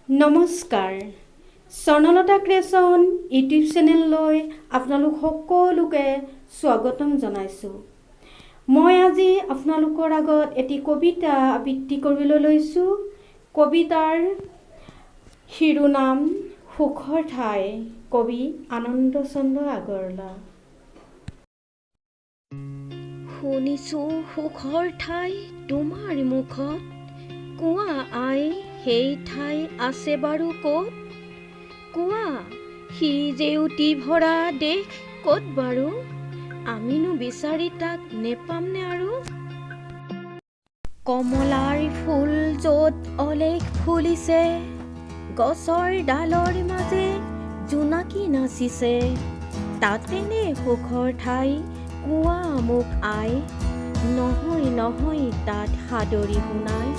নমস্কাৰ Swarnalata creation YouTube চেনেললৈ আপোনালোক সকলোকে স্বাগতম জনাইছোঁ। মই আজি আপোনালোকৰ আগত এটি কবিতা আবৃত্তি কৰিবলৈ লৈছোঁ। কবিতাৰ শিৰোনাম সুখৰ ঠাই, কবি আনন্দচন্দ্ৰ আগৰৱালা। শুনিছোঁ সুখৰ ঠাই তোমাৰ মুখত, কোৱা আই সেই ঠাই আছে বাৰু ক'ত? কোৱা সি জেউতি ভৰা দেশ ক'ত বাৰু? আমিনো বিচাৰি তাক নেপামনে আৰু? কমলাৰ ফুল য'ত অলেখ ফুলিছে, গছৰ ডালৰ মাজে জোনাকী নাচিছে, তাতেনে সুখৰ ঠাই, কোৱা মোক আই, নহয় নহয় তাত সাদৰী শুনাই।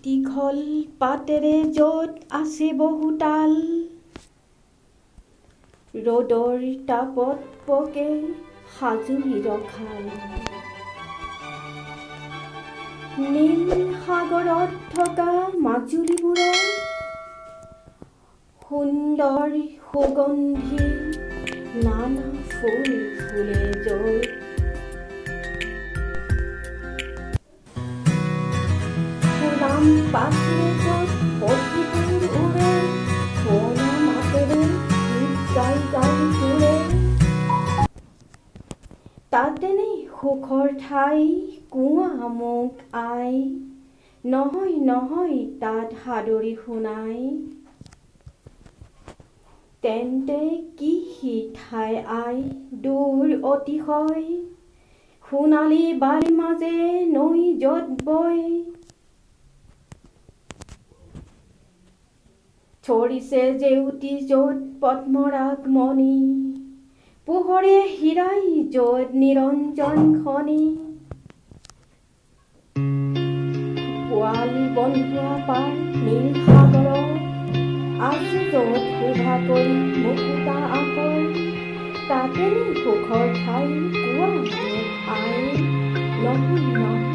দীঘল পাতেৰে য'ত আছে বহুতাল, ৰ'দৰ তাপত পকে সাজুৰি ৰখাল। নীল সাগৰত থকা মাজুলীবোৰৰ সুন্দৰ সুগন্ধি নানা ফুল ফুলে য'ত। ফুলাম পাখিৰে য'ত পক্ষীবোৰ উৰে, শুৱলা মাতেৰে গীত গাই গাই ফুৰে, তাতেনে সুখৰ ঠাই, কোৱা মোক আই, নহয় নহয় তাত সাদৰী শুনাই। তেন্তে কি সি ঠাই আই দূৰ অতিশয়, সোণালী বালিৰ মাজে নৈ য'ত বয়। চৰিছে জেউতি য'ত পদ্মৰাগ মণি, পোহৰে হীৰাই য'ত নিৰঞ্জন খনি। পোৱালি বন্ধুৱা পাৰ নীল সাগৰৰ, আছে য'ত শোভা কৰি মুকুতা আকৰ, তাতেনে সুখৰ ঠাই, কোৱা মোক আই, নহয় নহয়